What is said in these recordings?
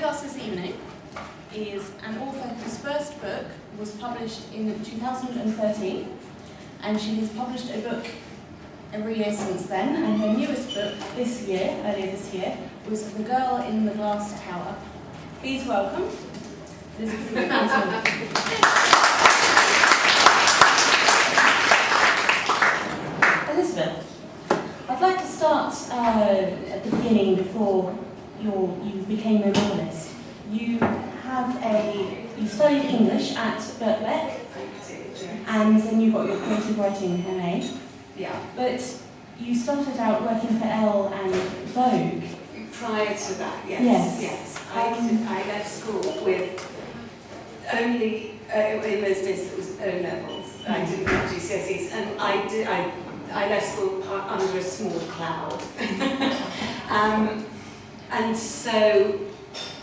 us this evening is an author whose first book was published in 2013, and she has published a book every year since then, and her newest book earlier this year, was The Girl in the Glass Tower. Please welcome Elizabeth Fremantle. Elizabeth, I'd like to start at the beginning before you became a novelist. You studied English at Birkbeck, and then you got your creative writing MA. Yeah. But you started out working for Elle and Vogue. Prior to that, yes. I left school with only, in those days it was O levels. I didn't have GCSEs, and I left school under a small cloud. And so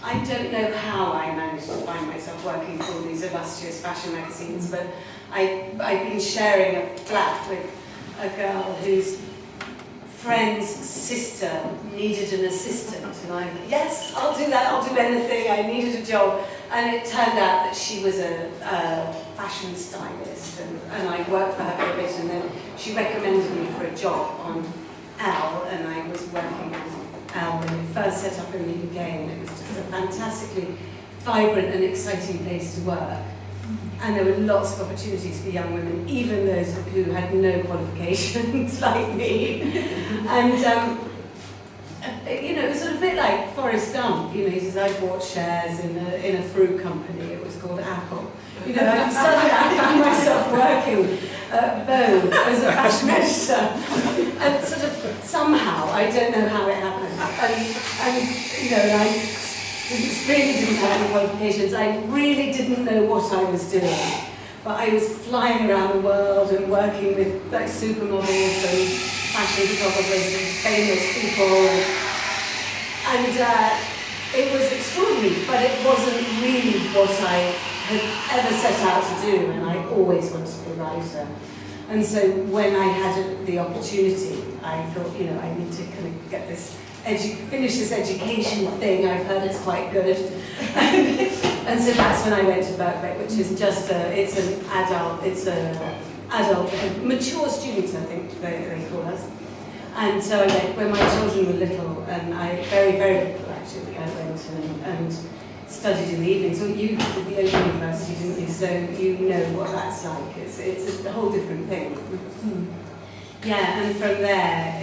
I don't know how I managed to find myself working for all these illustrious fashion magazines, but I've been sharing a flat with a girl whose friend's sister needed an assistant, and I'm like, yes, I'll do that, I'll do anything, I needed a job. And it turned out that she was a fashion stylist, and I worked for her for a bit, and then she recommended me for a job on Elle, and I was working with Elle when it first set up in the UK, and it was just a fantastically vibrant and exciting place to work. And there were lots of opportunities for young women, even those who had no qualifications like me. And it was sort of a bit like Forrest Gump. He says, I bought shares in a fruit company. It was called Apple. And suddenly I found myself working at Vogue as a fashion editor. And sort of somehow, I don't know how it happened. And I really didn't have any qualifications. I really didn't know what I was doing. But I was flying around the world and working with like supermodels and fashion photographers and famous people. And it was extraordinary, but it wasn't really what I had ever set out to do, and I always wanted to be a writer. And so when I had the opportunity, I thought, I need to kind of get this finish this education thing. I've heard it's quite good. And so that's when I went to Birkbeck, which is just it's an adult, mature students, I think they call us. And so I went when my children were little, and I very, very little actually, I went and studied in the evening. So you did the Open University, didn't you? So you know what that's like. It's a whole different thing. Yeah, and from there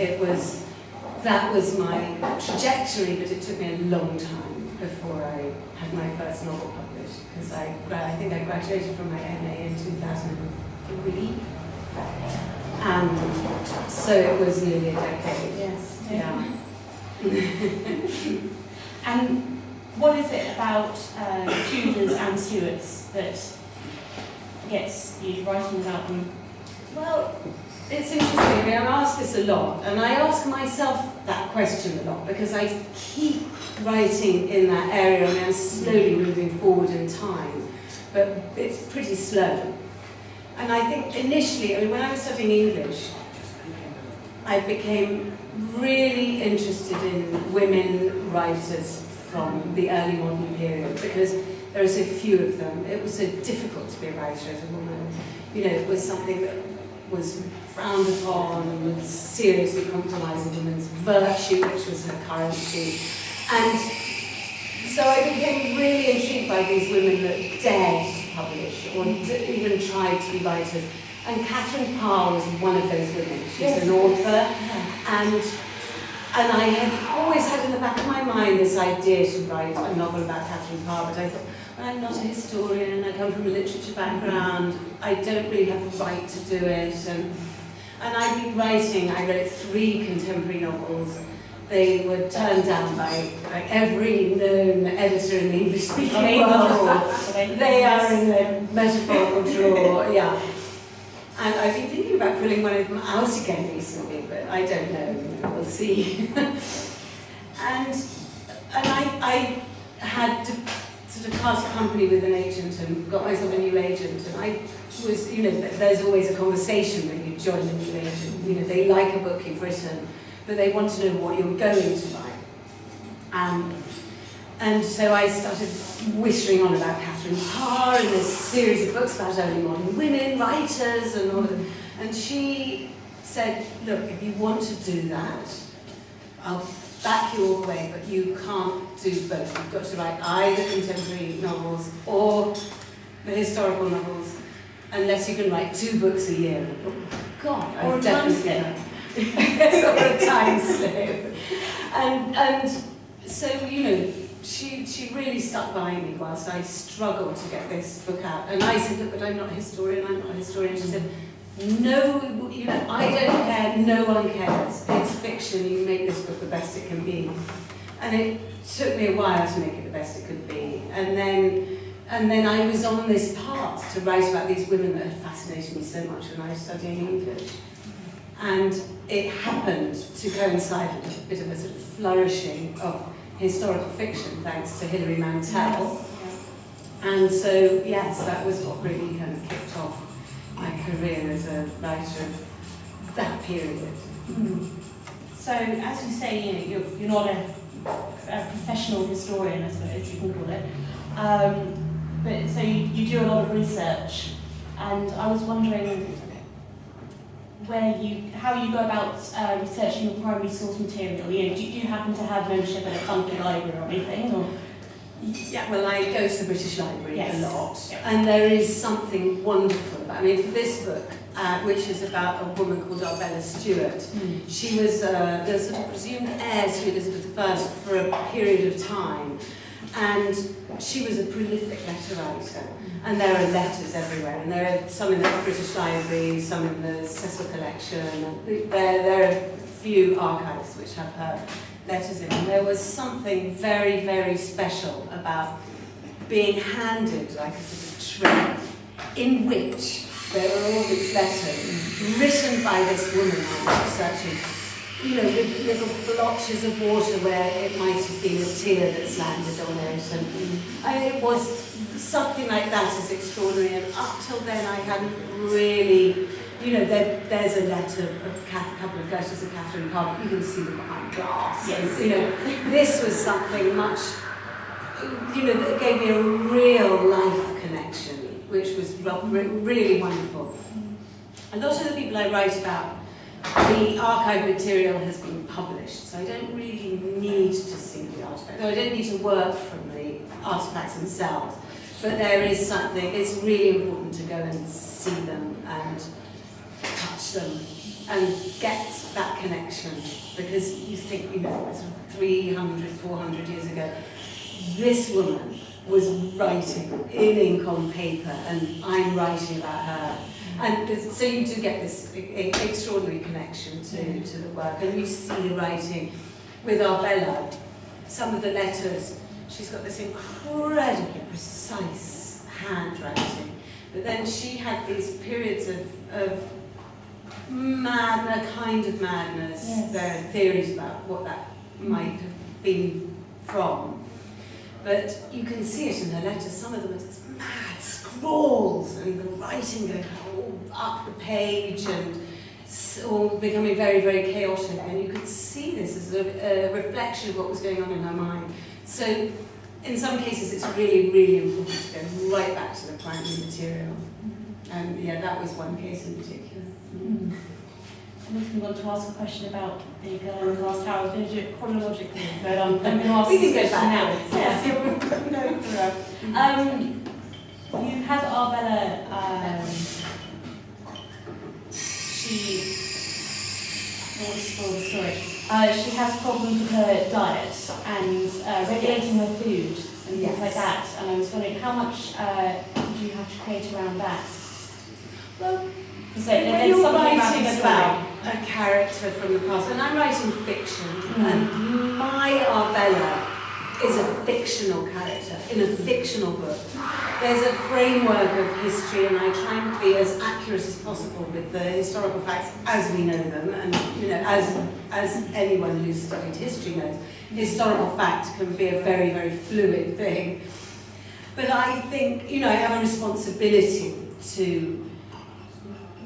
that was my trajectory, but it took me a long time before I had my first novel published, because I think I graduated from my MA in 2003. So it was nearly a decade. Yes. Yeah. And what is it about Tudors and Stuarts that gets you writing about them? Well, it's interesting. I'm asked this a lot, and I ask myself that question a lot because I keep writing in that area, and I'm slowly moving forward in time, but it's pretty slow. And I think initially, when I was studying English, I became really interested in women writers from the early modern period because there are so few of them. It was so difficult to be a writer as a woman. It was something that was frowned upon, was seriously compromising women's virtue, which was her currency. And so I became really intrigued by these women that dared to publish or even tried to be writers. And Catherine Parr was one of those women. She's an author, and I had always had in the back of my mind this idea to write a novel about Catherine Parr, but I thought, I'm not a historian, I come from a literature background, I don't really have the right to do it. And I've been writing, I wrote 3 contemporary novels. They were turned down by every known editor in the English-speaking world. They are in the metaphorical drawer, yeah. And I've been thinking about pulling one of them out again recently, but I don't know, we'll see. and I had to sort of part company with an agent and got myself a new agent, and I was, there's always a conversation when you join a new agent. They like a book you've written, but they want to know what you're going to write. And so I started whittering on about Catherine Parr and this series of books about early modern women, writers and all of them. And she said, look, if you want to do that, I'll back you all the way, but you can't do both. You've got to write either contemporary novels or the historical novels, unless you can write 2 books a year. Oh, God, Or a time slip. Yes, or a time slip. And so, you know, she really stuck by me whilst I struggled to get this book out. And I said, look, but I'm not a historian, I'm not a historian. She said, no, you know, I don't care, no one cares. It's fiction, you make this book the best it can be. And it took me a while to make it the best it could be. And then I was on this path to write about these women that had fascinated me so much when I was studying English. And it happened to coincide with a bit of a sort of flourishing of historical fiction, thanks to Hilary Mantel. And so, yes, that was what really kind of kicked off my career as a writer of that period. So, as you say, you know, you're not a professional historian, I suppose you can call it. But so you do a lot of research, and I was wondering how you go about researching your primary source material. You know, do you happen to have membership at a funded library or anything? Or? Yeah, well, I go to the British Library Yes. a lot, Yep. and there is something wonderful about. I mean, for this book, which is about a woman called Arbella Stewart, she was the sort of presumed heir to Elizabeth I for a period of time, and she was a prolific letter writer. And there are letters everywhere, and there are some in the British Library, some in the Cecil collection. And there are a few archives which have her letters in. And there was something very, very special about being handed like a sort of tray in which there were all these letters written by this woman I'm researching, you know, with little blotches of water where it might have been a tear that's landed on it. And it was something like that is extraordinary, and up till then I hadn't really, you know, there's a letter, a couple of letters of Catherine Parr, but you can see them behind glass. Yes. And, you know, this was something much, you know, that gave me a real life connection, which was really wonderful. A lot of the people I write about, the archive material has been published, so I don't really need to see the artifacts. I don't need to work from the artifacts themselves. But there is something, it's really important to go and see them and touch them and get that connection, because you think, you know, sort of 300, 400 years ago, this woman was writing in ink on paper and I'm writing about her. And so you do get this extraordinary connection to the work, and you see the writing with Arbella. Some of the letters, she's got this incredibly precise handwriting, but then she had these periods of kind of madness. Yes. There are theories about what that might have been from, but you can see it in her letters. Some of them are just mad scrawls, and the writing going all up the page and all becoming very, very chaotic, and you could see this as a reflection of what was going on in her mind. So in some cases it's really, really important to go right back to the primary material. And yeah, that was one case in particular. I was going to ask a question about the girl in the glass tower. I was going to do it chronologically, but I'm going to ask We can go this back now. now. Yes, yeah, we're going through. You had Arbella, I want to spoil the story. She has problems with her diet and regulating her food and things like that. And I was wondering, how much did you have to create around that? Well, Because when there's you're something writing about about a character from the past, and I'm writing fiction, and my Arbella is a fictional character in a fictional book. There's a framework of history, and I try and be as accurate as possible with the historical facts as we know them, and you know, as anyone who's studied history knows, historical fact can be a very, very fluid thing. But I think, you know, I have a responsibility to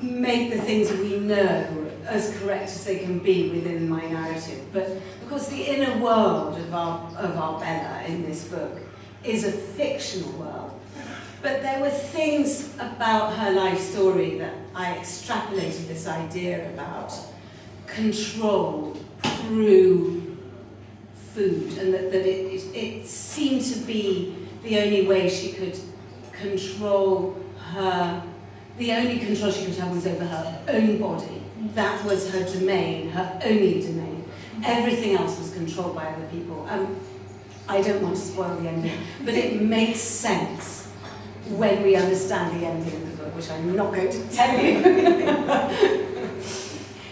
make the things we know as correct as they can be within my narrative. But of course, the inner world of our Bella in this book is a fictional world. But there were things about her life story that I extrapolated this idea about control through food, and that it seemed to be the only way she could control the only control she could have was over her own body. That was her domain, her only domain. Everything else was controlled by other people. I don't want to spoil the ending, but it makes sense when we understand the ending of the book, which I'm not going to tell you.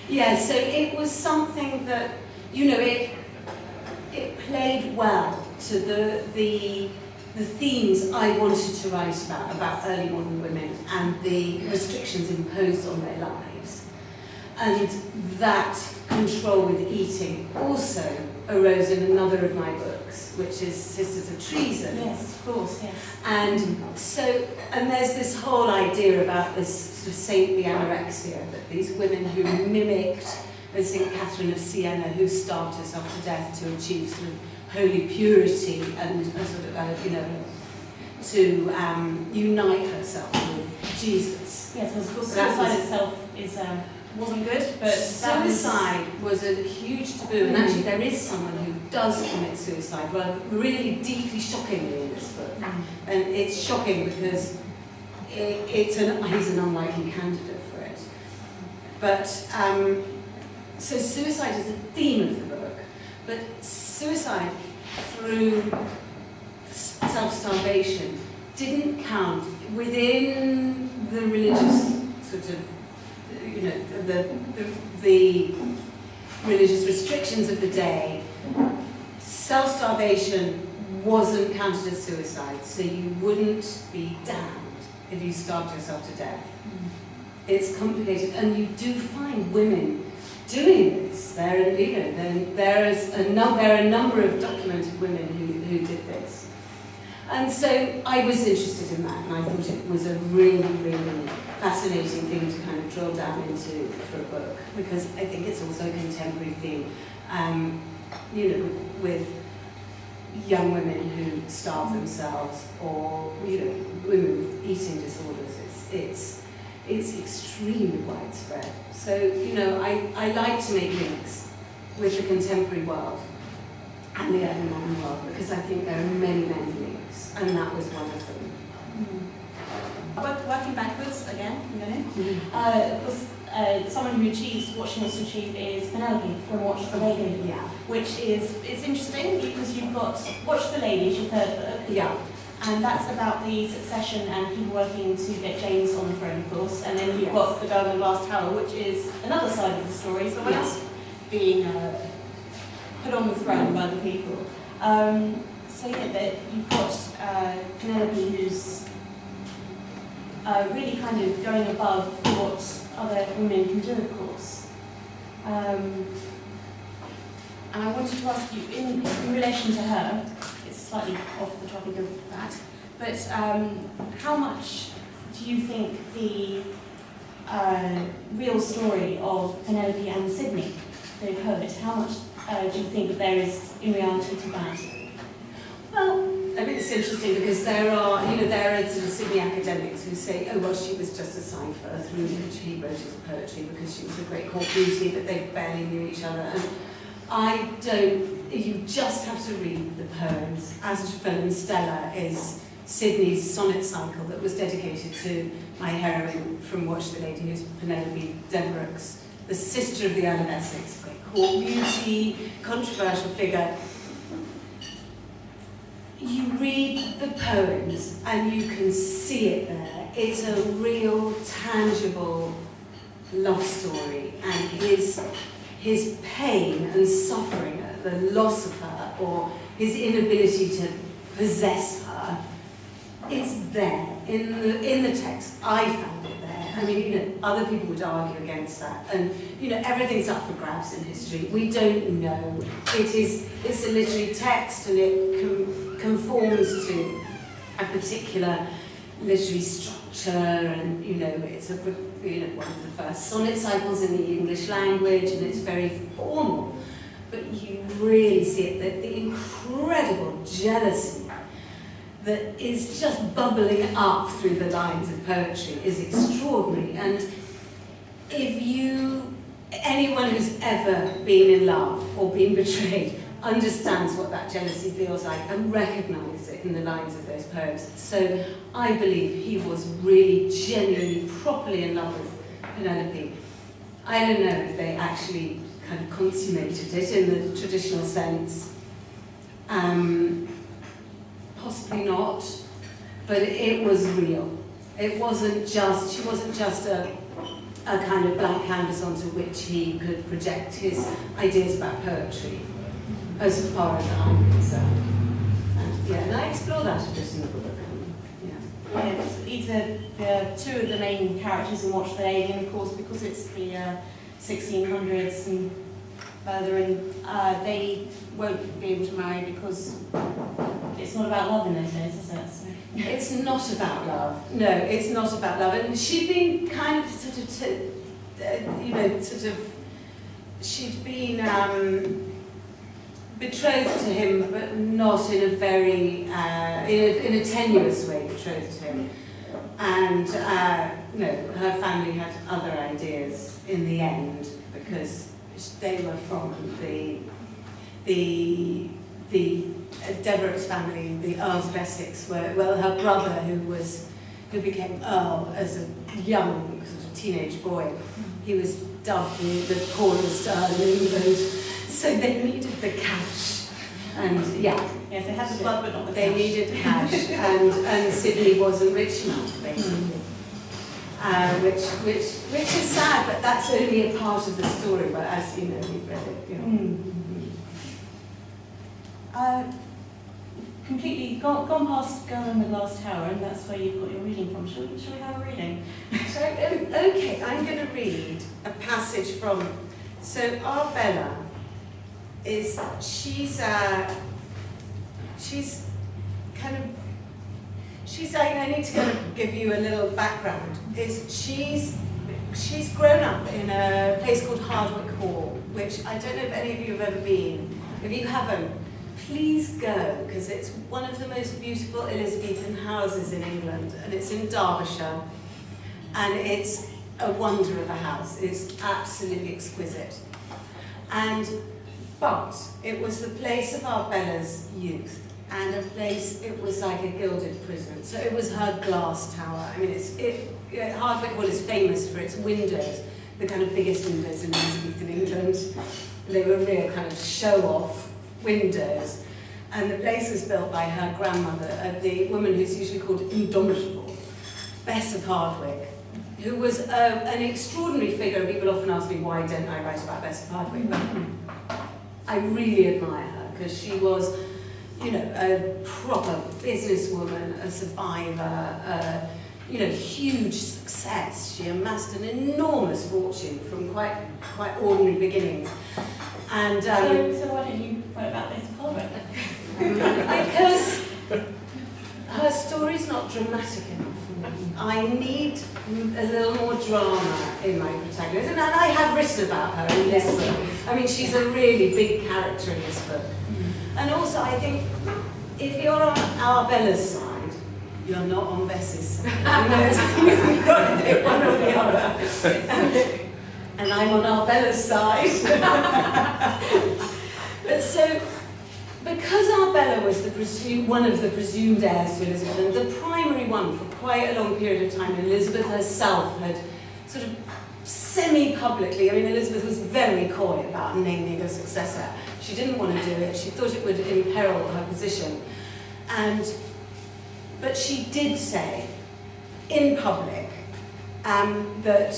Yeah, so it was something that, it played well to the themes I wanted to write about early modern women and the restrictions imposed on their lives. And that control with eating also arose in another of my books, which is Sisters of Treason. Yes, of course, yes. And there's this whole idea about this sort of saintly anorexia, that these women who mimicked St. Catherine of Siena, who starved herself to death to achieve sort of holy purity and to unite herself with Jesus. Yes, because suicide itself wasn't good, but suicide was a huge taboo, and actually there is someone who does commit suicide, really deeply shockingly in this book. And it's shocking because he's an unlikely candidate for it. But so suicide is a theme of the book, but suicide through self-starvation didn't count within the religious sort of, the religious restrictions of the day. Self-starvation wasn't counted as suicide, so you wouldn't be damned if you starved yourself to death. It's complicated, and you do find women doing this. There are a number of documented women who did this. And so I was interested in that, and I thought it was a really, really fascinating thing to kind of drill down into for a book, because I think it's also a contemporary theme, with young women who starve themselves, or women with eating disorders. It's extremely widespread. So I like to make links with the contemporary world and the early modern world, because I think there are many, many links, and that was one of them. Working backwards again, someone who achieves what she wants to achieve is Penelope from Watch the Lady. Yeah. Which it's interesting because you've got Watch the Lady, your third book. Yeah. And that's about the succession and people working to get James on the throne, of course. And then you've got The Girl in the Glass Tower, which is another side of the story. So when it's being put on the throne by the people. You've got Penelope, who's really kind of going above what other women can do, of course. And I wanted to ask you, in relation to her, it's slightly off the topic of that, but how much do you think the real story of Penelope and Sidney, the poet, how much do you think that there is in reality to that? Well, I mean, it's interesting because there are sort of Sydney academics who say, oh, well, she was just a cipher through which he wrote his poetry because she was a great court beauty, but they barely knew each other. And you just have to read the poems. Astrophel and Stella is Sydney's sonnet cycle that was dedicated to my heroine from Watch the Lady, who's Penelope Devereux, the sister of the Earl of Essex, a great court beauty, controversial figure. You read the poems and you can see it there. It's a real, tangible love story, and his pain and suffering at the loss of her, or his inability to possess her, it's there in the text. I found it there. I mean, other people would argue against that, and everything's up for grabs in history. We don't know. It's a literary text, and it conforms to a particular literary structure, and it's one of the first sonnet cycles in the English language, and it's very formal. But you really see it, the incredible jealousy that is just bubbling up through the lines of poetry is extraordinary. And anyone who's ever been in love or been betrayed understands what that jealousy feels like and recognises it in the lines of those poems. So I believe he was really genuinely, properly in love with Penelope. I don't know if they actually kind of consummated it in the traditional sense. Possibly not, but it was real. She wasn't just a kind of blank canvas onto which he could project his ideas about poetry, as far as I'm concerned. And I explore that a bit in the book. These are two of the main characters in Watch the Lady, and of course, because it's the 1600s and further in, they won't be able to marry because it's not about love in those days, is it? So. It's not about love. No, it's not about love. And she'd been kind of she'd been betrothed to him, but not in a very, in a tenuous way betrothed to him. And her family had other ideas in the end, because they were from the Devereux family, the Earls of Essex, her brother, who became Earl as a young sort of teenage boy, he was dubbed the poorest Earl in England, so they needed the cash. And yes, they had the blood, but not the cash. They needed cash, and Sidney wasn't rich enough, basically. Which is sad, but that's only a part of the story. But as you know, we've read it. Completely gone past Girl in the Glass Tower, and that's where you've got your reading from. Shall we have a reading? Okay, I'm going to read a passage from. So our Bella is she's I need to kind of give you a little background. She's grown up in a place called Hardwick Hall, which I don't know if any of you have ever been. If you haven't, please go, because it's one of the most beautiful Elizabethan houses in England, and it's in Derbyshire, and it's a wonder of a house. It's absolutely exquisite. But it was the place of our Bella's youth, and it was like a gilded prison. So it was her glass tower. I mean, Hardwick Hall is famous for its windows, the kind of biggest windows in Elizabethan England. They were real kind of show-off windows. And the place was built by her grandmother, the woman who's usually called Indomitable, Bess of Hardwick, who was an extraordinary figure. People often ask me, why don't I write about Bess of Hardwick? But I really admire her, because she was, a proper businesswoman, a survivor, huge success. She amassed an enormous fortune from quite ordinary beginnings. And so why don't you write about Bess of Hardwick? Because her story's not dramatic enough. I need a little more drama in my protagonist, and I have written about her in this book. I mean, she's a really big character in this book. And also, I think, if you're on our Bella's side, you're not on Bess's side. You've got to pick one or the other. And I'm on our Bella's side. But so, because our Bella was one of the presumed heirs to Elizabeth, and the primary one for quite a long period of time, Elizabeth herself had sort of semi-publicly, I mean, Elizabeth was very coy about naming a successor. She didn't want to do it. She thought it would imperil her position. But she did say, in public, that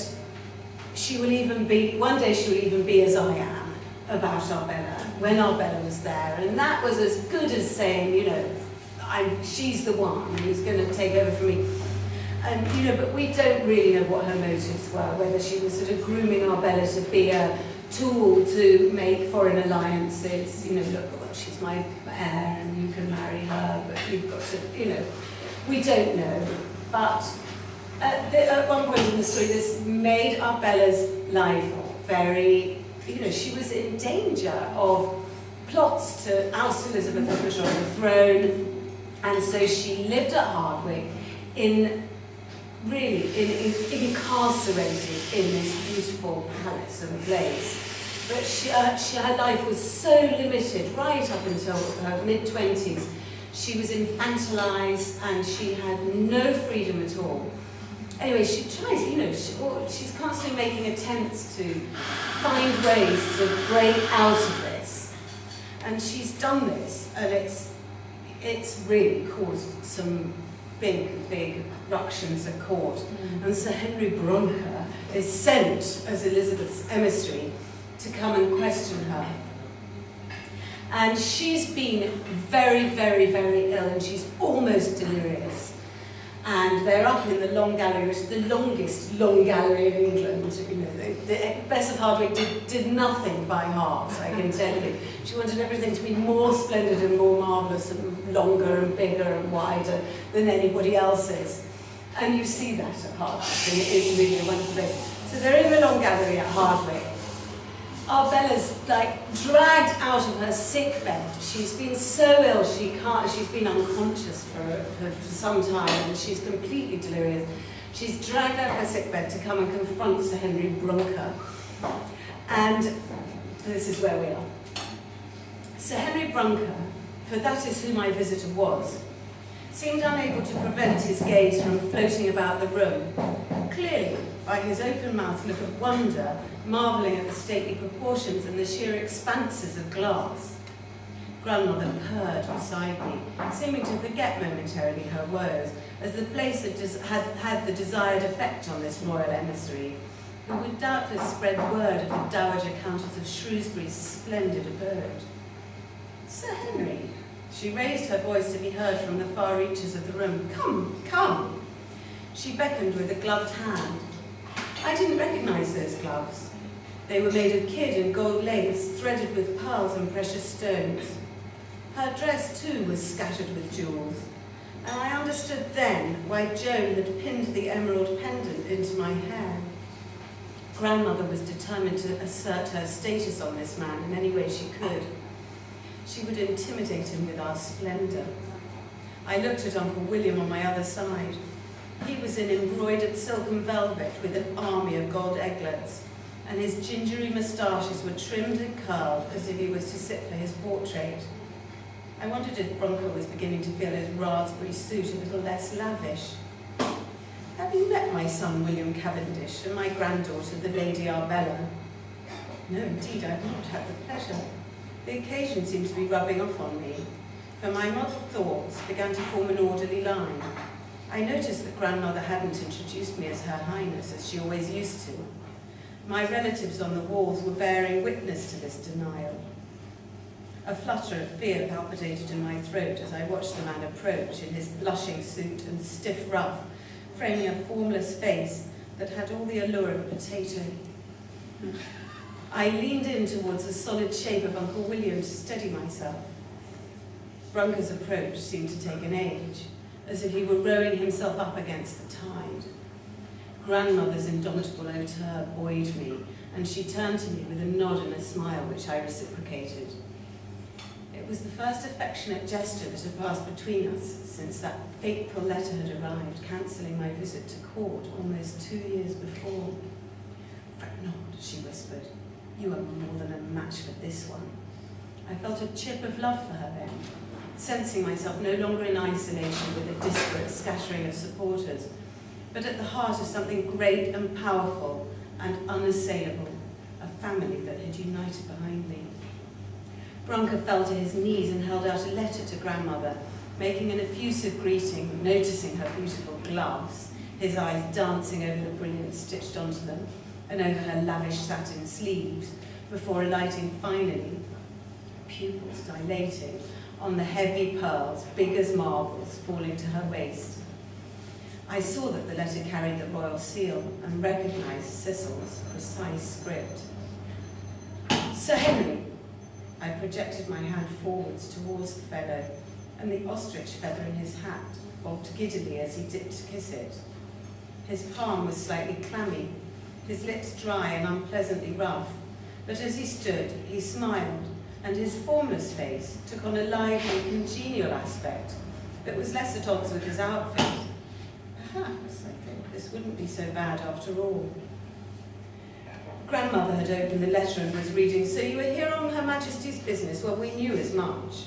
one day she will even be as I am about our Bella, when our Bella was there. And that was as good as saying, she's the one who's going to take over from me. And, but we don't really know what her motives were, whether she was sort of grooming our Bella to be a tool to make foreign alliances, look, she's my heir and you can marry her, but you've got to, we don't know. But at one point in the story, this made Arbella's life very, she was in danger of plots to oust Elizabeth and put her on the throne, and so she lived at Hardwick incarcerated in this beautiful palace and place. But her life was so limited right up until her mid-20s. She was infantilized and she had no freedom at all. Anyway, she tries, she's constantly making attempts to find ways to break out of this. And she's done this, and it's really caused some big ructions at court. And Sir Henry Bronker is sent as Elizabeth's emissary to come and question her. And she's been very, very, very ill, and she's almost delirious. And they're up in the Long Gallery, which is the longest long gallery in England. The Bess of Hardwick did nothing by halves, I can tell you. She wanted everything to be more splendid and more marvellous and longer and bigger and wider than anybody else's. And you see that at Hardwick, and it is really a wonderful thing. So they're in the Long Gallery at Hardwick. Arbella's dragged out of her sick bed. She's been so ill she's been unconscious for some time, and she's completely delirious. She's dragged out of her sick bed to come and confront Sir Henry Bronker. And this is where we are. Sir Henry Bronker, for that is who my visitor was, seemed unable to prevent his gaze from floating about the room. Clearly, by his open mouth look of wonder, marvelling at the stately proportions and the sheer expanses of glass. Grandmother purred beside me, seeming to forget momentarily her woes, as the place had the desired effect on this royal emissary, who would doubtless spread word of the Dowager Countess of Shrewsbury's splendid abode. Sir Henry, she raised her voice to be heard from the far reaches of the room. Come, come. She beckoned with a gloved hand. I didn't recognise those gloves. They were made of kid and gold lace, threaded with pearls and precious stones. Her dress, too, was scattered with jewels, and I understood then why Joan had pinned the emerald pendant into my hair. Grandmother was determined to assert her status on this man in any way she could. She would intimidate him with our splendour. I looked at Uncle William on my other side. He was in embroidered silken velvet with an army of gold eglets, and his gingery moustaches were trimmed and curled as if he was to sit for his portrait. I wondered if Bronker was beginning to feel his raspberry suit a little less lavish. Have you met my son William Cavendish and my granddaughter, the Lady Arbella? No, indeed, I have not had the pleasure. The occasion seems to be rubbing off on me, for my muddled thoughts began to form an orderly line. I noticed that Grandmother hadn't introduced me as Her Highness, as she always used to. My relatives on the walls were bearing witness to this denial. A flutter of fear palpitated in my throat as I watched the man approach in his blushing suit and stiff ruff, framing a formless face that had all the allure of a potato. I leaned in towards the solid shape of Uncle William to steady myself. Bronker's approach seemed to take an age, as if he were rowing himself up against the tide. Grandmother's indomitable hauteur buoyed me, and she turned to me with a nod and a smile which I reciprocated. It was the first affectionate gesture that had passed between us since that fateful letter had arrived, cancelling my visit to court almost 2 years before. "Fret not," she whispered. "You are more than a match for this one." I felt a chip of love for her then, sensing myself no longer in isolation with a disparate scattering of supporters, but at the heart of something great and powerful and unassailable, a family that had united behind me. Bronker fell to his knees and held out a letter to Grandmother, making an effusive greeting, noticing her beautiful gloves, his eyes dancing over the brilliants stitched onto them, and over her lavish satin sleeves, before alighting finally, pupils dilating, on the heavy pearls, big as marbles, falling to her waist. I saw that the letter carried the royal seal and recognised Cecil's precise script. "Sir Henry," I projected my hand forwards towards the fellow and the ostrich feather in his hat. bobbed giddily as he dipped to kiss it. His palm was slightly clammy, his lips dry and unpleasantly rough, but as he stood, he smiled, and his formless face took on a lively, congenial aspect that was less at odds with his outfit. Perhaps, I think, this wouldn't be so bad after all. Grandmother had opened the letter and was reading, "So you were here on Her Majesty's business? Well, we knew as much."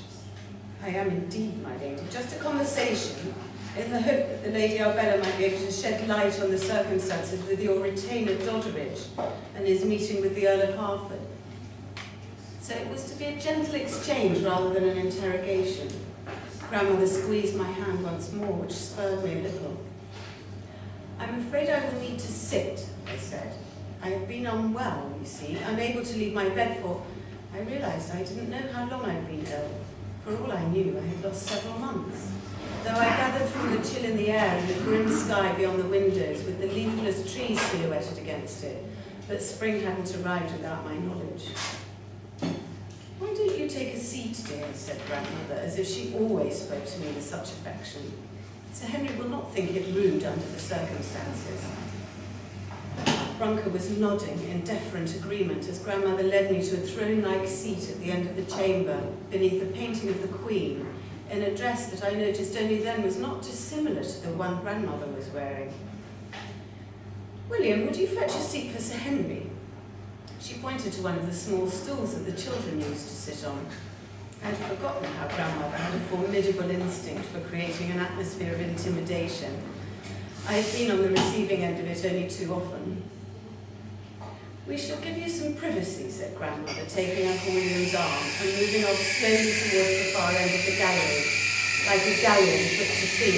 "I am indeed, my lady. Just a conversation, in the hope that the Lady Arbella might be able to shed light on the circumstances with your retainer Doddridge and his meeting with the Earl of Hertford." So it was to be a gentle exchange rather than an interrogation. Grandmother squeezed my hand once more, which spurred me a little. "I'm afraid I will need to sit," I said. "I have been unwell, you see, unable to leave my bed for..." I realised I didn't know how long I'd been ill. For all I knew, I had lost several months. Though I gathered from the chill in the air and the grim sky beyond the windows with the leafless trees silhouetted against it, that spring hadn't arrived without my knowledge. "Why don't you take a seat, dear?" said Grandmother, as if she always spoke to me with such affection. "Sir Henry will not think it rude under the circumstances." Brunker was nodding in deferent agreement as Grandmother led me to a throne-like seat at the end of the chamber, beneath the painting of the Queen, in a dress that I noticed only then was not dissimilar to the one Grandmother was wearing. "William, would you fetch a seat for Sir Henry?" She pointed to one of the small stools that the children used to sit on. I had forgotten how Grandmother had a formidable instinct for creating an atmosphere of intimidation. I had been on the receiving end of it only too often. "We shall give you some privacy," said Grandmother, taking Uncle William's arm and moving off slowly towards the far end of the gallery, like a galleon put to sea.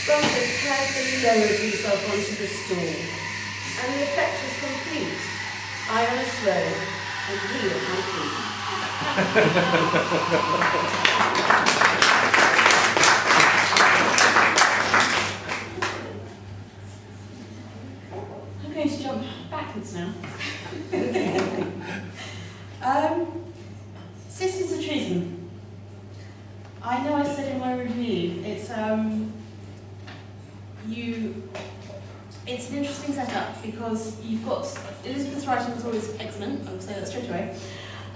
Brunker carefully lowered himself onto the stool, and the effect was complete. I on a throne, and he at my feet. I'm going to jump backwards now. Sisters of Treason. I know I said in my review, it's an interesting setup because you've got Elizabeth's writing was always excellent. I will say that straight away.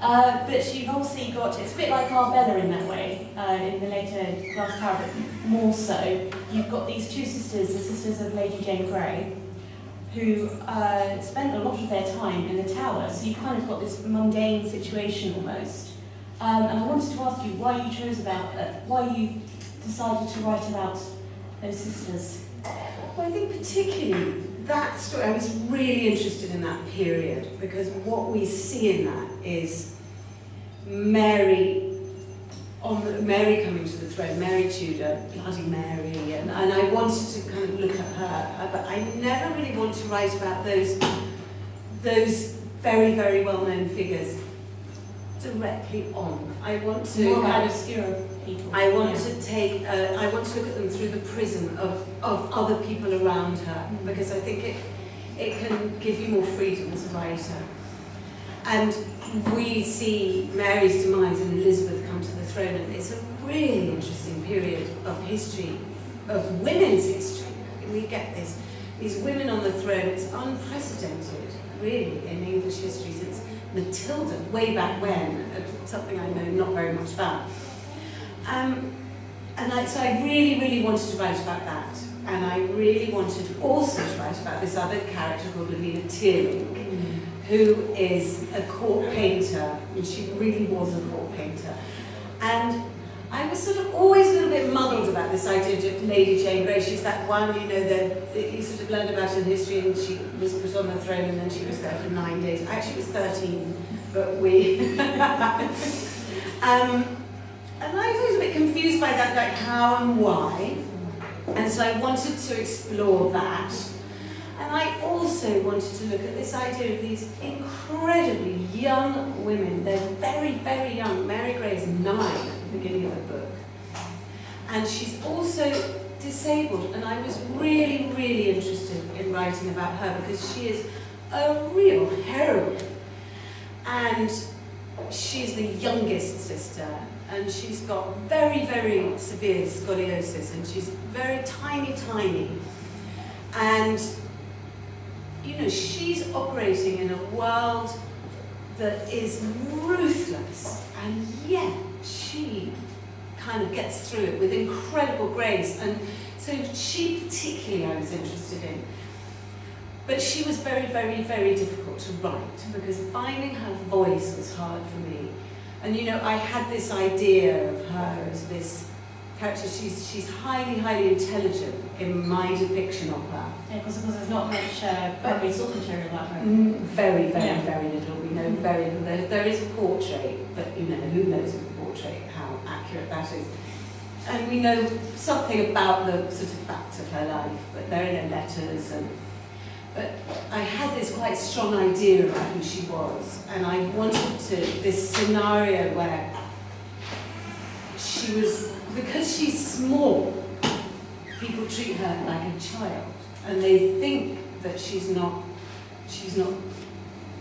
But you've obviously got, it's a bit like Arbella in that way, in the later last paragraph, more so. You've got these two sisters, the sisters of Lady Jane Grey, who spent a lot of their time in the Tower, so you kind of got this mundane situation almost. And I wanted to ask you why you decided to write about those sisters. Well, I think particularly that story, I was really interested in that period because what we see in that is Mary coming to the throne, Mary Tudor, Bloody Mary, and I wanted to kind of look at her, but I never really want to write about those very, very well-known figures directly on. I want to more about obscure people. I want to look at them through the prism of other people around her, because I think it can give you more freedom as a writer. And we see Mary's demise and Elizabeth come to the throne, and it's a really interesting period of history, of women's history. We get these women on the throne. It's unprecedented, really, in English history since Matilda, way back when, something I know not very much about. So I really, really wanted to write about that. And I really wanted also to write about this other character called Lavina Teerling, who is a court painter, and she really was a court painter. And I was sort of always a little bit muddled about this idea of Lady Jane Grey. She's that one, that you sort of learned about in history, and she was put on the throne, and then she was there for 9 days. Actually, it was 13, but we... and I was always a bit confused by that, like how and why. And so I wanted to explore that. And I also wanted to look at this idea of these incredibly young women. They're very, very young. Mary Grey is 9 at the beginning of the book. And she's also disabled. And I was really, really interested in writing about her because she is a real heroine. And she's the youngest sister. and she's got very, very severe scoliosis, and she's very tiny. And, you know, she's operating in a world that is ruthless, and yet she kind of gets through it with incredible grace. And so she particularly I was interested in. But she was very, very, very difficult to write, because finding her voice was hard for me. And, you know, I had this idea of her as this character. She's highly, highly intelligent in my depiction of her. Yeah, because there's not much primary source material about her. Very, very, very little. We know very little. There is a portrait, but, you know, who knows in a portrait how accurate that is. And we know something about the sort of facts of her life, but there are no letters. But I had this quite strong idea about who she was, and I wanted this scenario where she was, because she's small, people treat her like a child, and they think that she's not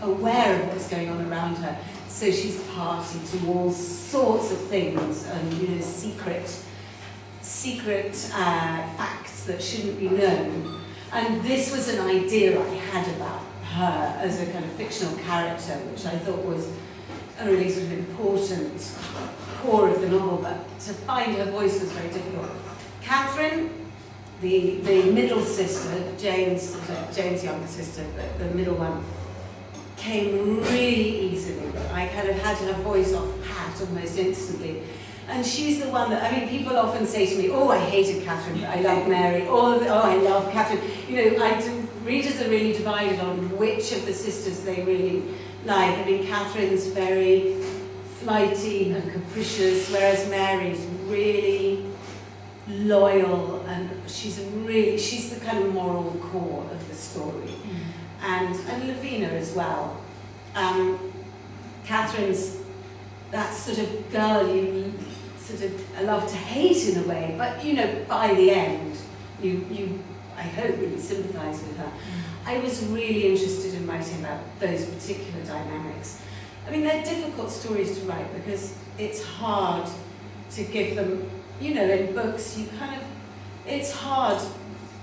aware of what's going on around her. So she's party to all sorts of things, and, you know, secret facts that shouldn't be known. And this was an idea I had about her as a kind of fictional character, which I thought was a really sort of important core of the novel, but to find her voice was very difficult. Catherine, the middle sister, Jane's younger sister, but the middle one, came really easily. I kind of had her voice off pat almost instantly. And she's the one that, I mean, people often say to me, oh, I hated Catherine, but I love Mary, oh, I love Catherine. You know, readers are really divided on which of the sisters they really like. I mean, Catherine's very flighty and capricious, whereas Mary's really loyal, and she's the kind of moral core of the story. And Lavina as well. Catherine's that sort of girl you sort of love to hate in a way, but, you know, by the end, you I hope, really sympathise with her. I was really interested in writing about those particular dynamics. I mean, they're difficult stories to write because it's hard to give them, you know, in books, it's hard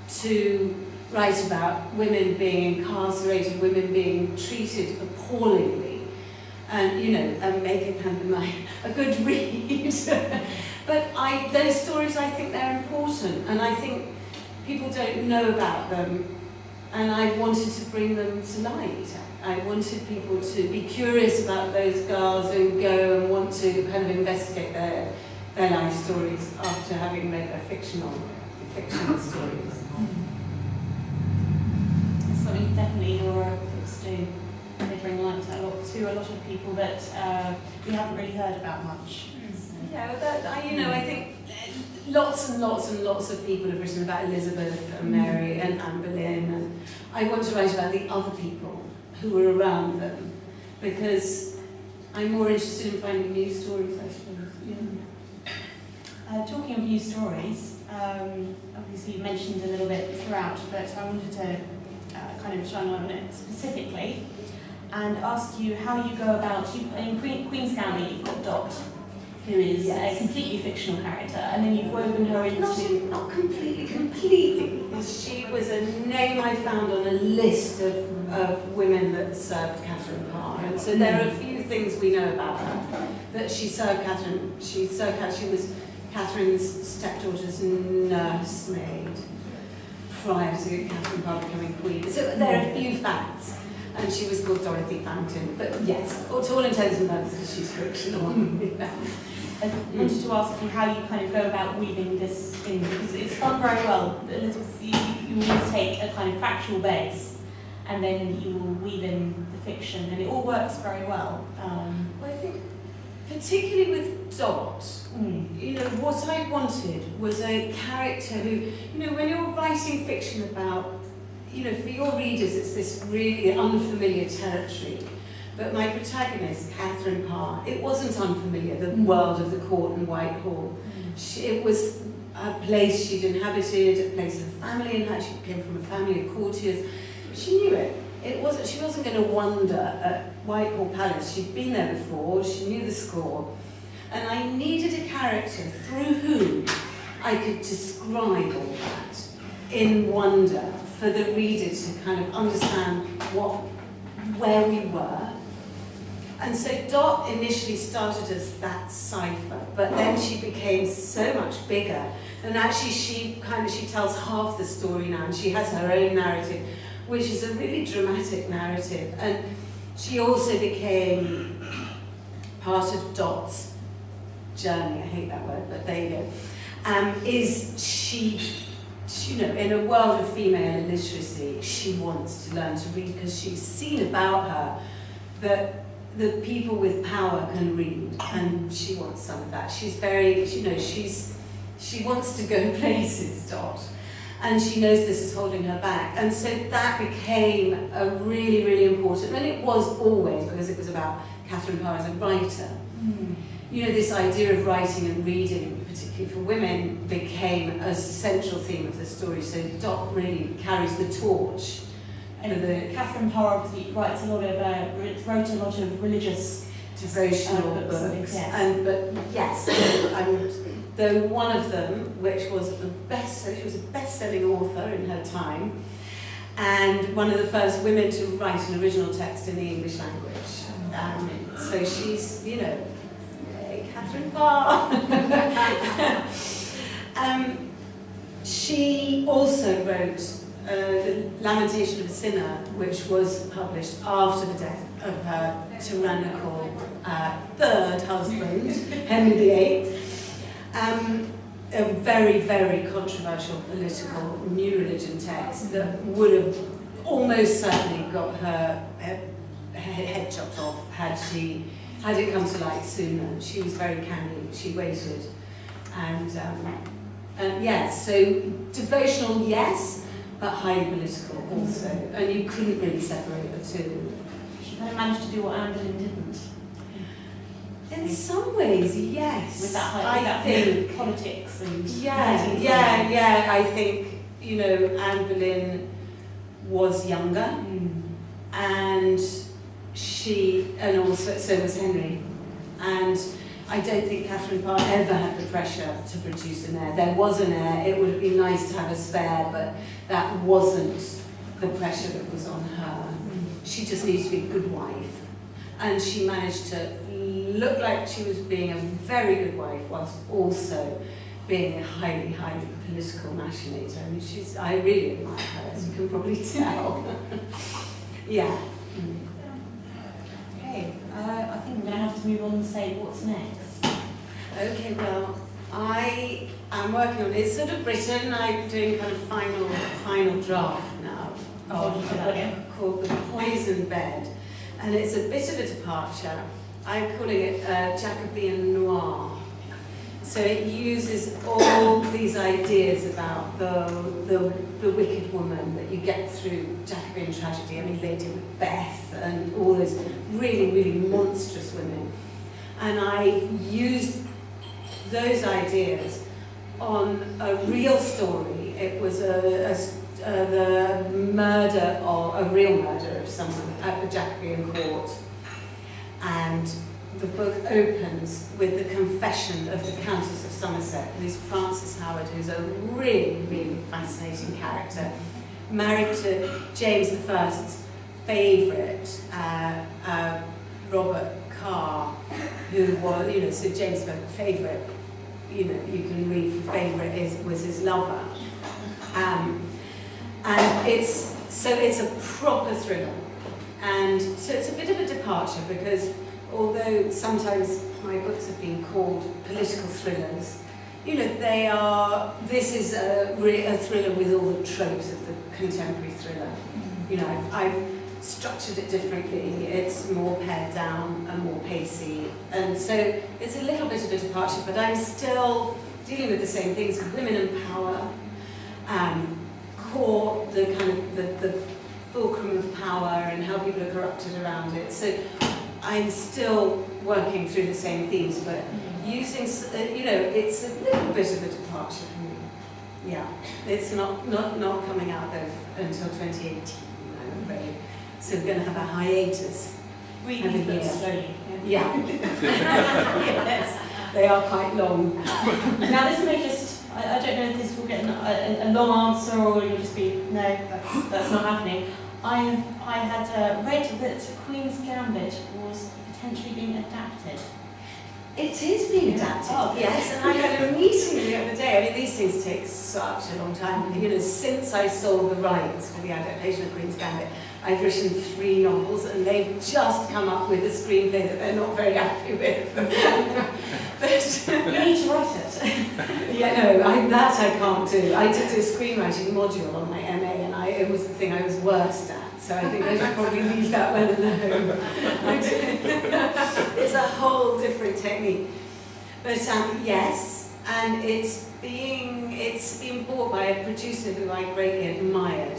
to write about women being incarcerated, women being treated appallingly, and, you know, and make it kind of a good read. But those stories, I think they're important, and I think people don't know about them, and I wanted to bring them to light. I wanted people to be curious about those girls and go and want to kind of investigate their life stories after having read their fictional stories. It's something definitely your books do. They bring light to a lot of people that we haven't really heard about much. Yeah, I think lots and lots and lots of people have written about Elizabeth and Mary and Anne Boleyn, and I want to write about the other people who were around them, because I'm more interested in finding new stories, I suppose. Yeah. Talking of new stories, obviously you mentioned a little bit throughout, but I wanted to kind of shine on it specifically and ask you how you go about, in Queen's Gambit you've got Dot, who is a completely fictional character, and then you've woven her into... Not completely. She was a name I found on a list of women that served Catherine Parr, and so there are a few things we know about her. That she served Catherine, she was Catherine's stepdaughter's nursemaid prior to Catherine Parr becoming Queen. So there are a few facts. And she was called Dorothy Fountain, but yes, to all intents and purposes, she's fictional. I wanted to ask you how you kind of go about weaving this in, because it's done very well. You will take a kind of factual base, and then you will weave in the fiction, and it all works very well. Well, I think, particularly with Dot, what I wanted was a character who, when you're writing fiction about, for your readers, it's this really unfamiliar territory. But my protagonist, Catherine Parr, it wasn't unfamiliar, the world of the court and Whitehall. It was a place she'd inhabited, a place her family inhabited. She came from a family of courtiers. She knew it. She wasn't going to wonder at Whitehall Palace. She'd been there before, she knew the score. And I needed a character through whom I could describe all that in wonder for the reader to kind of understand where we were. And so Dot initially started as that cipher, but then she became so much bigger. And actually she tells half the story now, and she has her own narrative, which is a really dramatic narrative. And she also became part of Dot's journey, I hate that word, but there you go. Is she, you know, in a world of female illiteracy, she wants to learn to read because she's seen about her that the people with power can read, and she wants some of that. She's very, you know, she wants to go places, Dot, and she knows this is holding her back. And so that became a really, really important, and it was always, because it was about Catherine Parr as a writer. You know, this idea of writing and reading, particularly for women, became a central theme of the story. So Dot really carries the torch. And Catherine Parr obviously wrote a lot of religious devotional books. Yes. But yes, though one of them, which was she was a best-selling author in her time, and one of the first women to write an original text in the English language. So she's, you know, Catherine Parr. She also wrote The Lamentation of a Sinner, which was published after the death of her tyrannical third husband, Henry VIII. A very, very controversial political new religion text that would have almost certainly got her head chopped off had it come to light sooner. She was very candid, she waited. And yes, so devotional, yes, but highly political also. And you couldn't really separate the two. She kind of managed to do what Anne Boleyn didn't. In some ways, yes. With that think politics and yeah. I think, you know, Anne Boleyn was younger, and also so was Henry, and I don't think Catherine Parr ever had the pressure to produce an heir. There was an heir. It would have been nice to have a spare, but that wasn't the pressure that was on her. She just needed to be a good wife, and she managed to look like she was being a very good wife whilst also being a highly, highly political machinator. I mean, I really admire her, as you can probably tell. Yeah. Okay, I think we're going to have to move on and say what's next. Okay, well, I am working on it. It's sort of written. I'm doing kind of final draft now of called The Poison Bed, and it's a bit of a departure. I'm calling it Jacobean Noir. So it uses all these ideas about the wicked woman that you get through Jacobean tragedy. I mean, Lady Macbeth and all those really, really monstrous women. And I used those ideas on a real story. It was the murder, or a real murder of someone at the Jacobean court. And the book opens with the confession of the Countess of Somerset, who's Frances Howard, who's a really, really fascinating character, married to James I's favourite, Robert Carr, who was, you know, so James I's favourite, you know, you can read for favourite was his lover. And it's a proper thriller. And so it's a bit of a departure because although sometimes my books have been called political thrillers, you know, this is a thriller with all the tropes of the contemporary thriller. You know, I've structured it differently. It's more pared down and more pacey. And so it's a little bit of a departure, but I'm still dealing with the same things, with women in power, court, the kind of the fulcrum of power and how people are corrupted around it. So I'm still working through the same themes, but using, you know, it's a little bit of a departure for me. Yeah, it's not coming out until 2018, I'm afraid. So we're going to have a hiatus. Reading books slowly. Yeah. Yes. They are quite long. Now this may just, I don't know if this will get a long answer or you'll just be, no, that's not happening. I had read that Queen's Gambit was potentially being adapted. It is being adapted, Oh, yes, and I had a meeting the other day. I mean, these things take such a long time. You know, since I saw the rights for the adaptation of Queen's Gambit, I've written 3 novels, and they've just come up with a screenplay that they're not very happy with. But You need to write it. yeah, no, that I can't do. I did a screenwriting module on my MA, and it was the thing I was worst at. So I think I should probably leave that well alone. It's a whole different technique. But yes, and it's being bought by a producer who I greatly admire.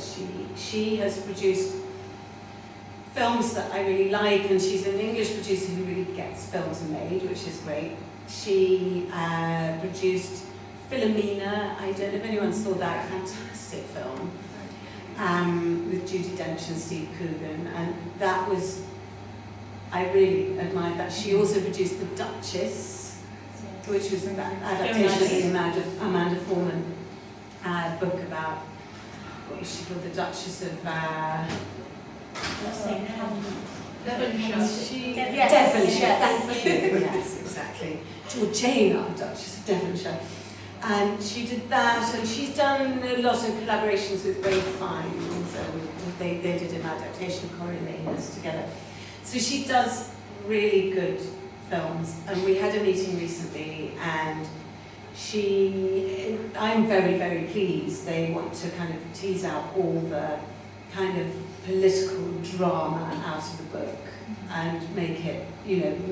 She has produced films that I really like, and she's an English producer who really gets films made, which is great. She produced Philomena. I don't know if anyone saw that fantastic film. With Judi Dench and Steve Coogan, and that was, I really admired that. She also produced The Duchess, which was an adaptation of Amanda Foreman book about, what was she called, the Duchess of Devonshire. Thank you. Yes, exactly. Or Jane, Duchess of Devonshire. And she did that, and she's done a lot of collaborations with Ray Fiennes, so they did an adaptation of Coriolanus together. So she does really good films, and we had a meeting recently, and I'm very, very pleased. They want to kind of tease out all the kind of political drama out of the book and make it,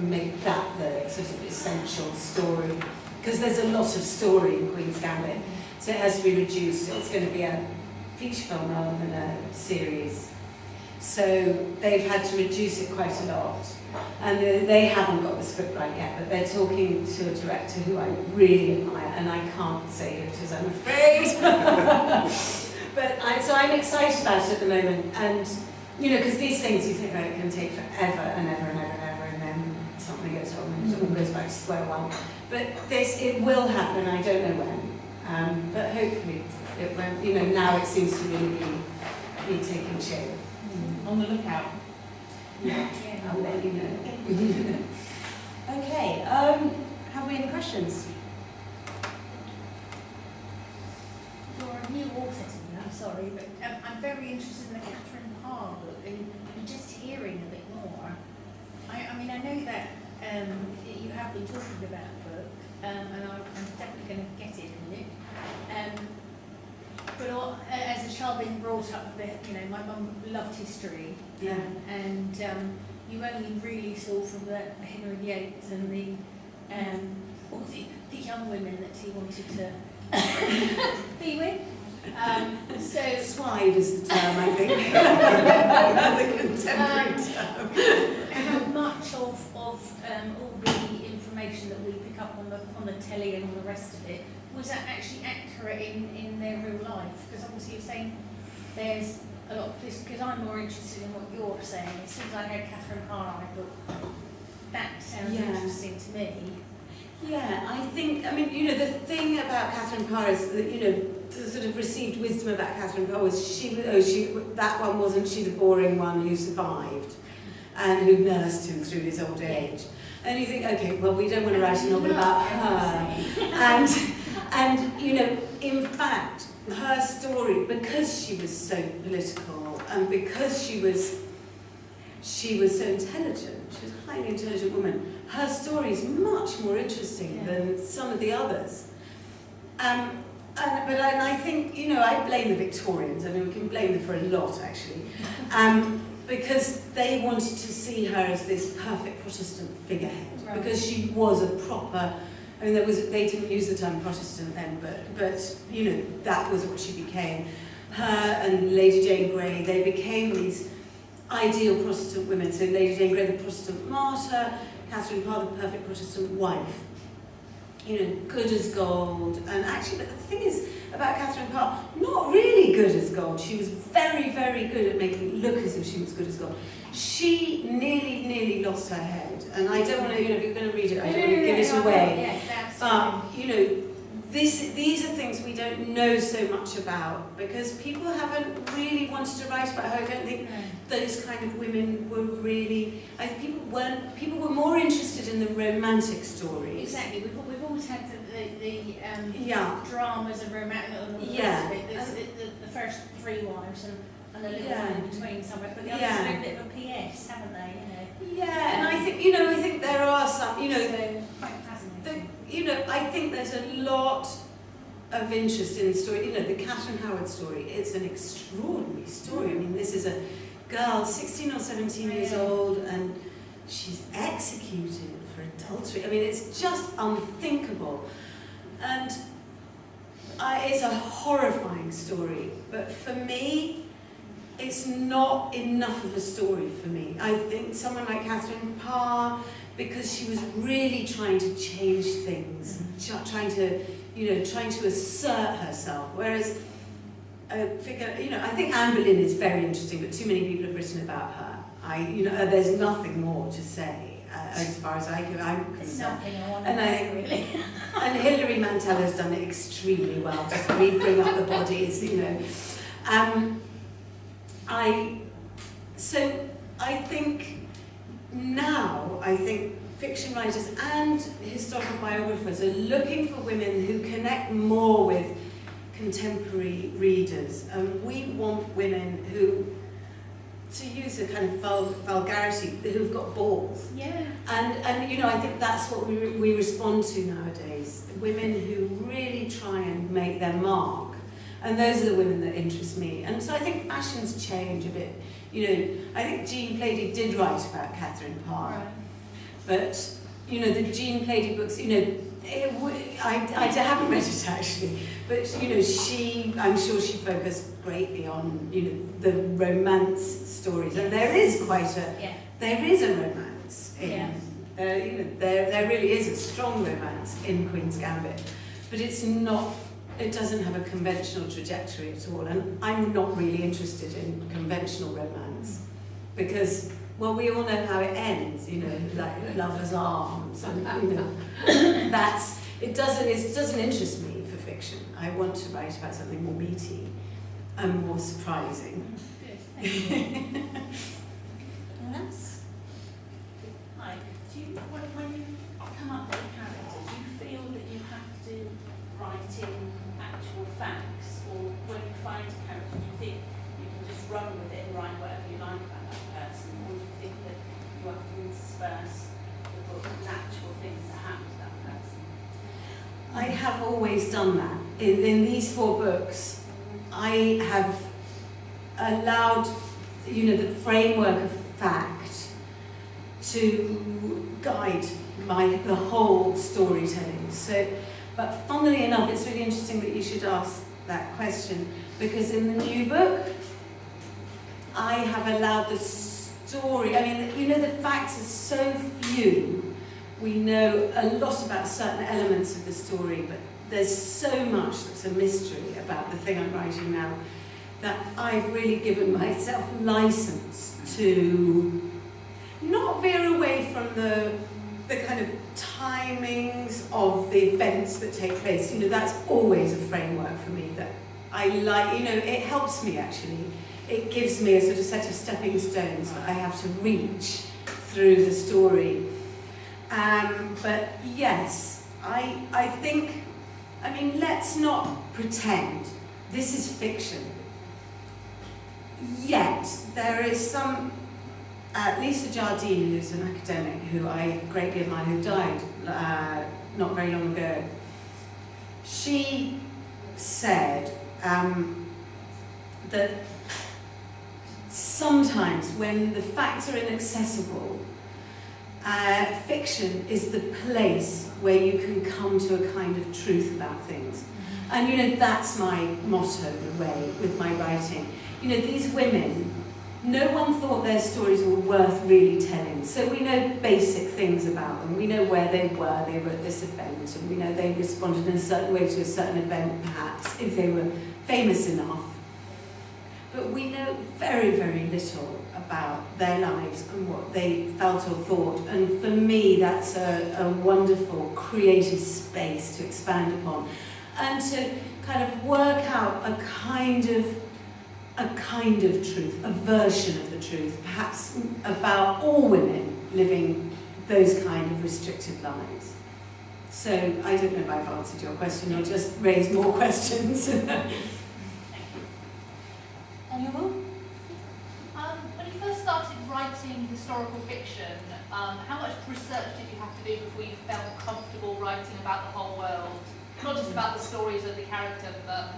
make that the sort of essential story. Because there's a lot of story in Queen's Gambit, so it has to be reduced. It's going to be a feature film rather than a series. So they've had to reduce it quite a lot. And they haven't got the script right yet, but they're talking to a director who I really admire, and I can't say who it is, I'm afraid. So I'm excited about it at the moment, and because these things you think, it can take forever and ever and ever and ever, and then something goes wrong and it all goes back to square one. But it will happen, I don't know when. But hopefully it won't, now it seems to really be taking shape. On the lookout. Yeah, I'll let you know. Okay, have we any questions? You're a new author to me, I'm sorry, but I'm very interested in the Catherine Parr book, and just hearing a bit more. I mean, I know that you have been talking about the book, and I'm definitely going to get it in it. But as a child being brought up with, my mum loved history, Yeah. and you only really saw from the Henry Yates and all the young women that he wanted to be with. Swive is the term, I think. The contemporary term. How much of all the information that we pick up on the telly and all the rest of it, was that actually accurate in their real life? Because obviously you're saying there's a lot of this, because I'm more interested in what you're saying. As soon as I heard Catherine Parr, I thought, that sounds interesting to me. Yeah, I think, the thing about Catherine Parr is that, the sort of received wisdom about Catherine Parr was that one wasn't she the boring one who survived and who nursed him through his old age. And you think, okay, well, we don't want to write a novel about her. And in fact, her story, because she was so political and because she was so intelligent, she was a highly intelligent woman, her story is much more interesting than some of the others. But I think, I blame the Victorians. We can blame them for a lot, actually. Because they wanted to see her as this perfect Protestant figurehead. Right. Because she was a proper, they didn't use the term Protestant then, but that was what she became. Her and Lady Jane Grey, they became these ideal Protestant women. So Lady Jane Grey, the Protestant martyr, Catherine Parr, the perfect Protestant wife. Good as gold. And actually, but the thing is, about Catherine Parr, not really good as God. She was very, very good at making it look as if she was good as God. She nearly lost her head. And I don't want to, if you're going to read it, I don't want to give it away. But, these are things we don't know so much about because people haven't really wanted to write about her. I don't think those kind of women were really. People were more interested in the romantic stories. Exactly. We've always had the dramas and romantic and all the rest of it. The first three wives and a little one in between somewhere, but the others have a bit of a PS, haven't they? Yeah, and I think there are some. So, quite fascinating. I think there's a lot of interest in the story. The Catherine Howard story, it's an extraordinary story. I mean, this is a girl, 16 or 17 years old, and she's executed for adultery. I mean, it's just unthinkable. And it's a horrifying story. But for me, it's not enough of a story for me. I think someone like Catherine Parr, because she was really trying to change things, trying to assert herself. Whereas a figure, I think Anne Boleyn is very interesting, but too many people have written about her. There's nothing more to say as far as I'm concerned. And Hilary Mantel has done it extremely well to really bring up the bodies. I think fiction writers and historical biographers are looking for women who connect more with contemporary readers. We want women who, to use a kind of vulgarity, who've got balls. Yeah. And I think that's what we respond to nowadays. Women who really try and make their mark. And those are the women that interest me. And so I think fashions change a bit. I think Jean Plaidy did write about Catherine Parr. Right. But, the Jean Plaidy books, I haven't read it actually, but, I'm sure she focused greatly on, the romance stories. And there is there is a romance in, there really is a strong romance in Queen's Gambit. But it doesn't have a conventional trajectory at all. And I'm not really interested in conventional romance because, well, we all know how it ends, like Lover's Arms, and it doesn't interest me for fiction. I want to write about something more meaty and more surprising. Good, thank you. Yes. Hi, when you come up with a character, do you feel that you have to write in actual facts, or when you find a character, do you think you can just run with it and write whatever you like about that person, or do you think that you have to intersperse the book with actual things that happen to that person? I have always done that. In these 4 books, I have allowed, the framework of fact to guide the whole storytelling. But funnily enough, it's really interesting that you should ask that question, because in the new book, I have allowed the story, the facts are so few. We know a lot about certain elements of the story, but there's so much that's a mystery about the thing I'm writing now that I've really given myself license to not veer away from the kind of timings of the events that take place. That's always a framework for me that I like. It helps me actually. It gives me a sort of set of stepping stones that I have to reach through the story. But yes, I think, let's not pretend this is fiction. Yet, there is some, Lisa Jardine, who's an academic who I greatly admire, who died not very long ago. She said that sometimes when the facts are inaccessible, fiction is the place where you can come to a kind of truth about things. And that's my motto in a way with my writing. These women no one thought their stories were worth really telling. So we know basic things about them. We know where they were at this event, and we know they responded in a certain way to a certain event, perhaps, if they were famous enough. But we know very, very little about their lives and what they felt or thought. And for me, that's a wonderful creative space to expand upon and to kind of work out a kind of truth, a version of the truth, perhaps about all women living those kind of restricted lives. So I don't know if I've answered your question or just raised more questions. Anyone? When you first started writing historical fiction, how much research did you have to do before you felt comfortable writing about the whole world? Not just about the stories of the character, but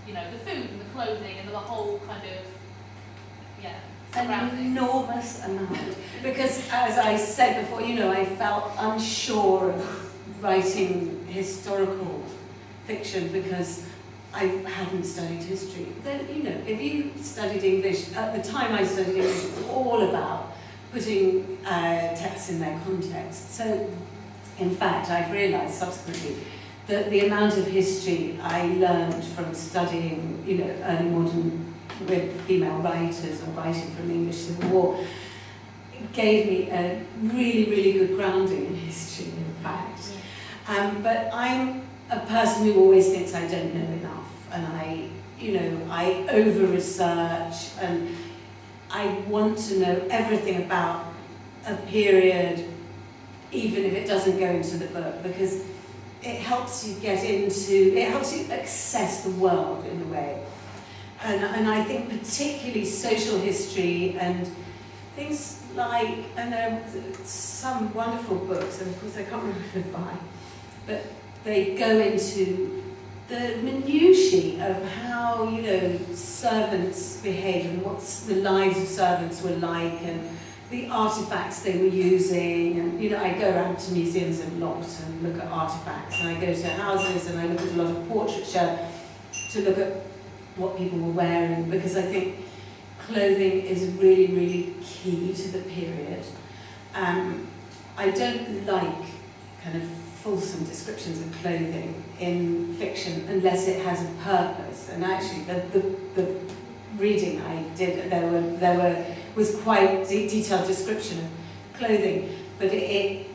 you know, the food and the clothing and the whole kind of, An surroundings. enormous amount. Because as I said before, you know, I felt unsure of writing historical fiction because I hadn't studied history. Then, you know, if you studied English, at the time I studied English, it was all about putting texts in their context. So, in fact, I've realised subsequently that the amount of history I learned from studying, you know, early modern with female writers or writing from the English Civil War gave me a really, really good grounding in history, in fact. But I'm a person who always thinks I don't know enough, and I over-research, and I want to know everything about a period, even if it doesn't go into the book, because it helps you access the world in a way. And I think particularly social history and things like, and there are some wonderful books, and of course I can't remember who they're by, but they go into the minutiae of how, you know, servants behave and what the lives of servants were like and the artifacts they were using. And, you know, I go around to museums a lot and look at artifacts, and I go to houses and I look at a lot of portraiture to look at what people were wearing, because I think clothing is really, really key to the period. I don't like kind of fulsome descriptions of clothing in fiction unless it has a purpose. And actually, the reading I did, there was quite detailed description of clothing, but it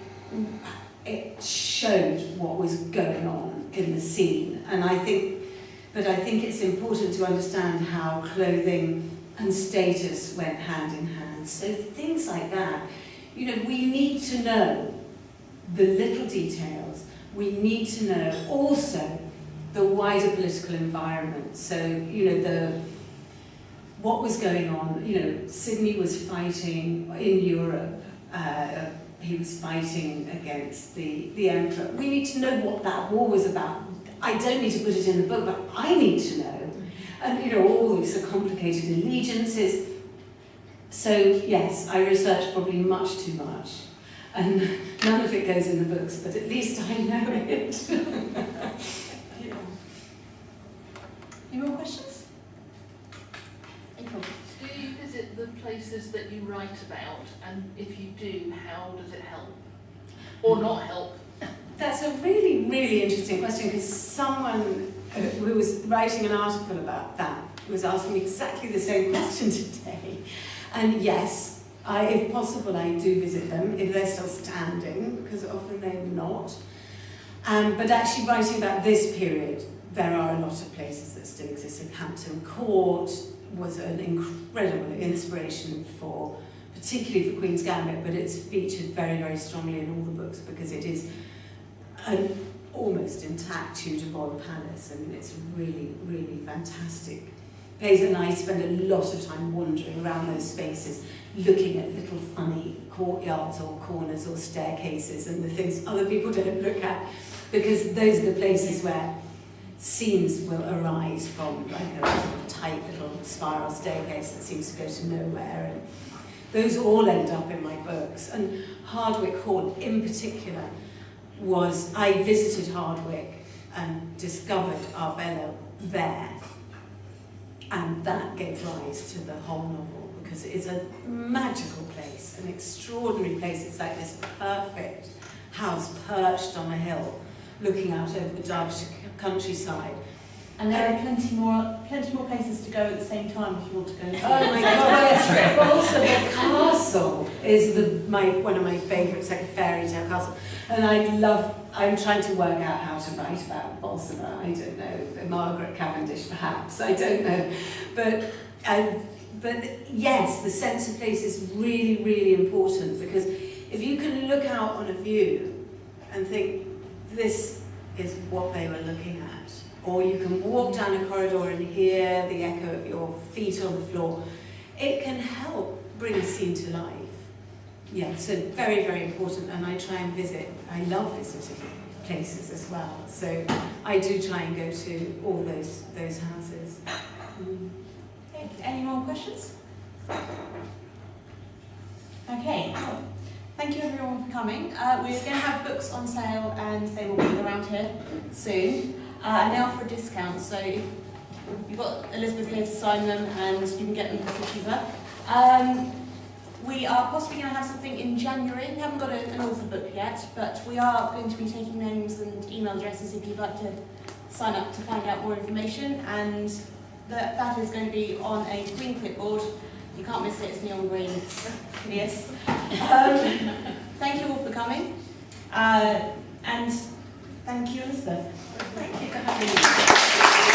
showed what was going on in the scene. And I think it's important to understand how clothing and status went hand in hand. So things like that, you know, we need to know the little details. We need to know also the wider political environment. So, you know, what was going on. You know, Sidney was fighting in Europe. He was fighting against the emperor. We need to know what that war was about. I don't need to put it in the book, but I need to know. And, you know, all these are complicated allegiances. So, yes, I research probably much too much. And none of it goes in the books, but at least I know it. Yeah. Any more questions? April. Do you visit the places that you write about? And if you do, how does it help? Or not help? That's a really, really interesting question, because someone who was writing an article about that was asking me exactly the same question today. And yes, if possible, I do visit them, if they're still standing, because often they're not. But actually writing about this period, there are a lot of places that still exist. Hampton Court was an incredible inspiration for, particularly for Queen's Gambit, but it's featured very, very strongly in all the books because it is an almost intact Tudor royal palace. I mean, it's really, really fantastic place, and I spend a lot of time wandering around those spaces, looking at little funny courtyards or corners or staircases and the things other people don't look at, because those are the places where scenes will arise from, like a sort of tight little spiral staircase that seems to go to nowhere, and those all end up in my books. And Hardwick Hall in particular I visited Hardwick and discovered Arbella there, and that gave rise to the whole novel, because it is a magical place, an extraordinary place. It's like this perfect house perched on a hill, looking out over the Derbyshire countryside. And there are plenty more places to go at the same time if you want to go. Oh my God! Yes. But also the castle is one of my favourites, like a fairy tale castle. And I'm trying to work out how to write about Bolsover. I don't know, Margaret Cavendish perhaps. I don't know, but yes, the sense of place is really, really important, because if you can look out on a view and think this is what they were looking at, or you can walk down a corridor and hear the echo of your feet on the floor, it can help bring a scene to life. Yeah, so very, very important, and I try and visit. I love visiting places as well, so I do try and go to all those houses. Okay, any more questions? Okay, well, thank you everyone for coming. We're going to have books on sale and they will be around here soon. And they offer a discount, so if you've got Elizabeth here to sign them and you can get them for cheaper. We are possibly going to have something in January. We haven't got an author book yet, but we are going to be taking names and email addresses if you'd like to sign up to find out more information. And that is going to be on a green clipboard. You can't miss it, it's neon green, it's hideous. Thank you all for coming. And thank you, Elizabeth. Thank you for having me.